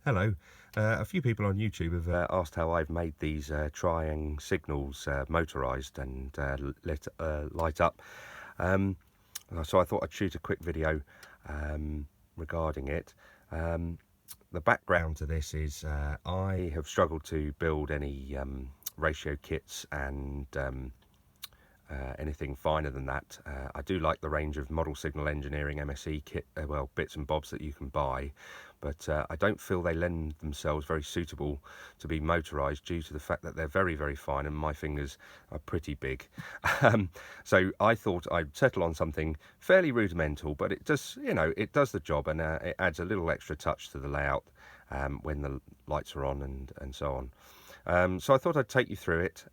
Hello. A few people on YouTube have asked how I've made these Triang signals motorised and light up. Um, so I thought I'd shoot a quick video regarding it. The background to this is I have struggled to build any ratio kits and anything finer than that. I do like the range of model signal engineering MSE kit, well, bits and bobs that you can buy, but I don't feel they lend themselves very suitable to be motorised due to the fact that they're very, very fine and my fingers are pretty big. So I thought I'd settle on something fairly rudimental, but it does, it does the job, and it adds a little extra touch to the layout when the lights are on and so on. So I thought I'd take you through it.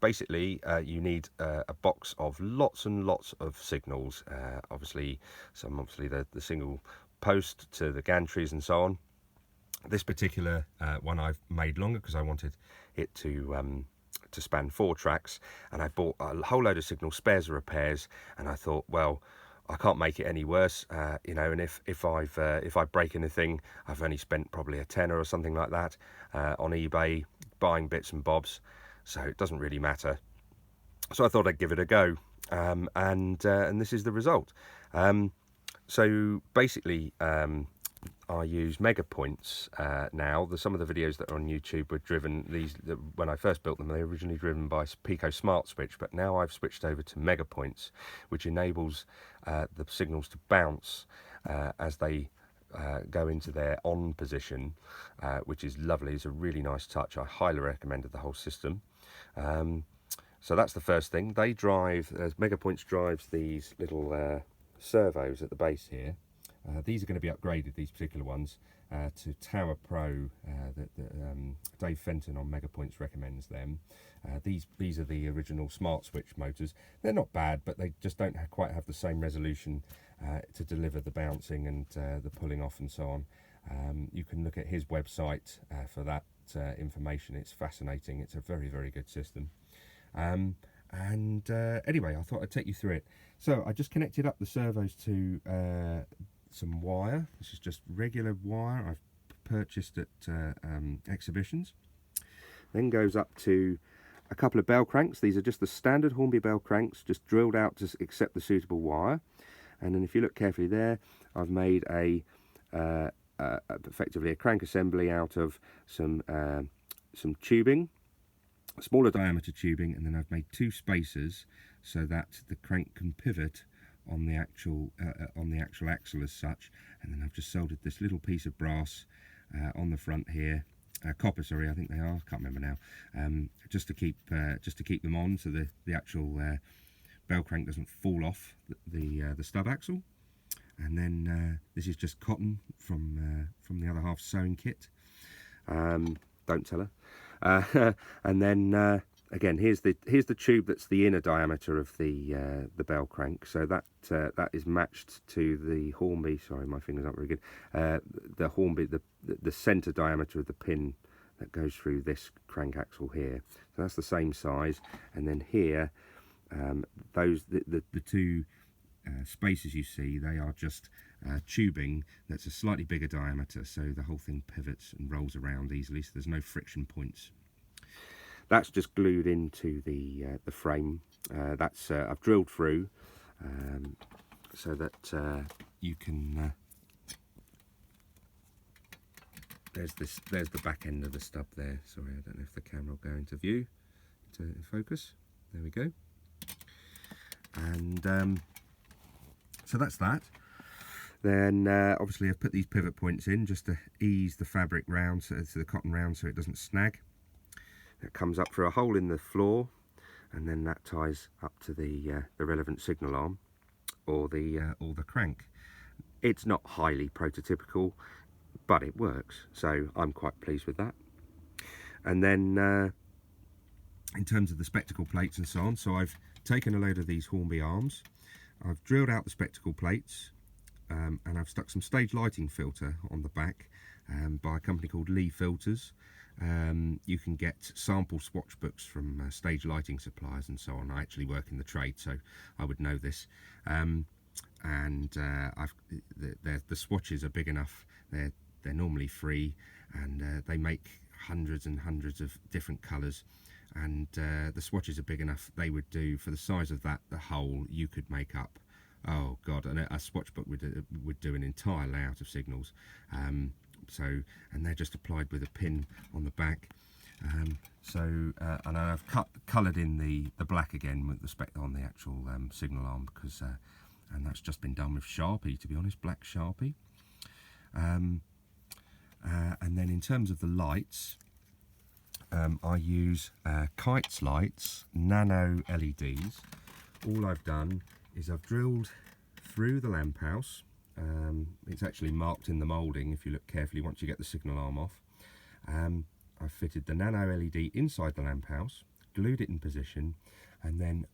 Basically, you need a box of lots and lots of signals. Obviously the single post to the gantries and so on. This particular one I've made longer because I wanted it to span 4 tracks, and I bought a whole load of signal spares and repairs, and I thought, well, I can't make it any worse, and if I break anything, I've only spent probably a tenner or something like that on eBay buying bits and bobs, so it doesn't really matter. So I thought I'd give it a go, and this is the result. So basically, I use MegaPoints now. Some of the videos that are on YouTube were driven, when I first built them, they were originally driven by Pico Smart Switch, but now I've switched over to MegaPoints, which enables the signals to bounce as they go into their on position, which is lovely. It's a really nice touch. I highly recommend the whole system. So that's the first thing. They drive, MegaPoints drives these little servos at the base here. These are going to be upgraded, these particular ones, to Tower Pro. Dave Fenton on MegaPoints recommends them. These are the original Smart Switch motors. They're not bad, but they just don't quite have the same resolution to deliver the bouncing and the pulling off and so on. You can look at his website for that information. It's fascinating. It's a very, very good system. Anyway, I thought I'd take you through it. So I just connected up the servos to some wire. This is just regular wire I've purchased at exhibitions. Then goes up to a couple of bell cranks. These are just the standard Hornby bell cranks, just drilled out to accept the suitable wire. And then if you look carefully there, I've made effectively a crank assembly out of some tubing, smaller diameter tubing, and then I've made 2 spacers so that the crank can pivot on the actual axle as such. And then I've just soldered this little piece of brass on the front here, copper, sorry, I think they are, I can't remember now, just to keep them on, so the actual bell crank doesn't fall off the stub axle. And then this is just cotton from the other half sewing kit. Don't tell her. And then again, here's the tube that's the inner diameter of the bell crank. So that is matched to the Hornby. Sorry, my fingers aren't very good. The Hornby, the center diameter of the pin that goes through this crank axle here. So that's the same size. And then here, the 2 spacers you see, they are just tubing that's a slightly bigger diameter, so the whole thing pivots and rolls around easily, so there's no friction points. That's just glued into the frame. I've drilled through so that you can. There's the back end of the stub there. Sorry, I don't know if the camera will go into view, to focus. There we go. And so that's that. Then obviously I've put these pivot points in just to ease the fabric round, so the cotton round, so it doesn't snag. It comes up through a hole in the floor, and then that ties up to the relevant signal arm or the crank. It's not highly prototypical, but it works, so I'm quite pleased with that. And then in terms of the spectacle plates and so on, so I've taken a load of these Hornby arms, I've drilled out the spectacle plates, and I've stuck some stage lighting filter on the back by a company called Lee Filters. You can get sample swatch books from stage lighting suppliers and so on. I actually work in the trade, so I would know this. The swatches are big enough. They're They're normally free, and they make hundreds and hundreds of different colours, and the swatches are big enough. They would do, for the size of that, the whole, you could make up, oh god, and a swatch book would do an entire layout of signals. So, and they're just applied with a pin on the back. And I've coloured in the black again with the spec on the actual signal arm, because and that's just been done with Sharpie, to be honest, black Sharpie. And then in terms of the lights, I use Kite's lights, nano LEDs. All I've done is I've drilled through the lamp house. It's actually marked in the moulding if you look carefully once you get the signal arm off. I've fitted the nano LED inside the lamp house, glued it in position, and then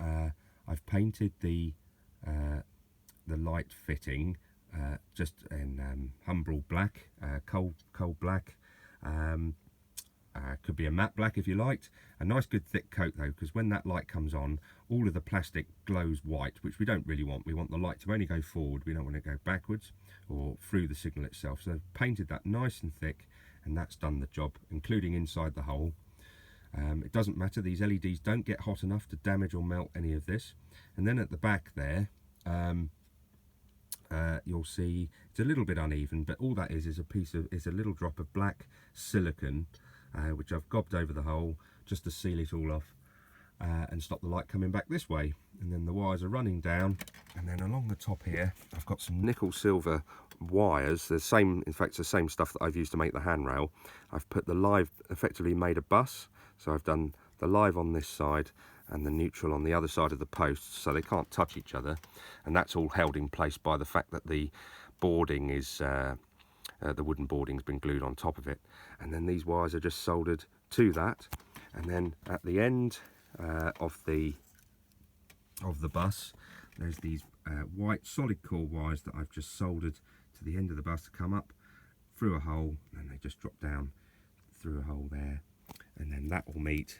I've painted the light fitting just in Humbrol black, coal black. Could be a matte black if you liked. A nice good thick coat though, because when that light comes on, all of the plastic glows white, which we don't really want. We want the light to only go forward, we don't want it to go backwards or through the signal itself. So I've painted that nice and thick, and that's done the job, including inside the hole. It doesn't matter, these LEDs don't get hot enough to damage or melt any of this. And then at the back there, you'll see it's a little bit uneven, but all that is a little drop of black silicone, which I've gobbed over the hole just to seal it all off and stop the light coming back this way. And then the wires are running down, and then along the top here I've got some nickel silver wires. The same, in fact, it's the same stuff that I've used to make the handrail. I've put the live, effectively made a bus, so I've done the live on this side and the neutral on the other side of the posts, so they can't touch each other, and that's all held in place by the fact that the boarding is the wooden boarding's been glued on top of it. And then these wires are just soldered to that, and then at the end of the bus there's these white solid core wires that I've just soldered to the end of the bus to come up through a hole, and they just drop down through a hole there, and then that will meet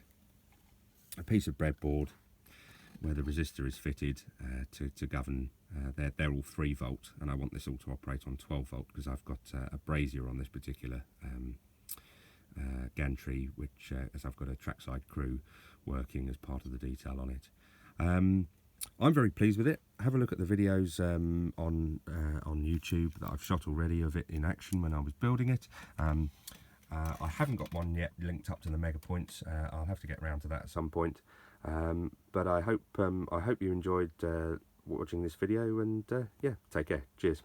a piece of breadboard where the resistor is fitted to govern. They're all 3 volt, and I want this all to operate on 12 volt because I've got a brazier on this particular gantry, which as I've got a trackside crew working as part of the detail on it. I'm very pleased with it. Have a look at the videos on YouTube that I've shot already of it in action when I was building it. I haven't got one yet linked up to the MegaPoints. I'll have to get around to that at some point. But I hope you enjoyed watching this video, and yeah, take care. Cheers.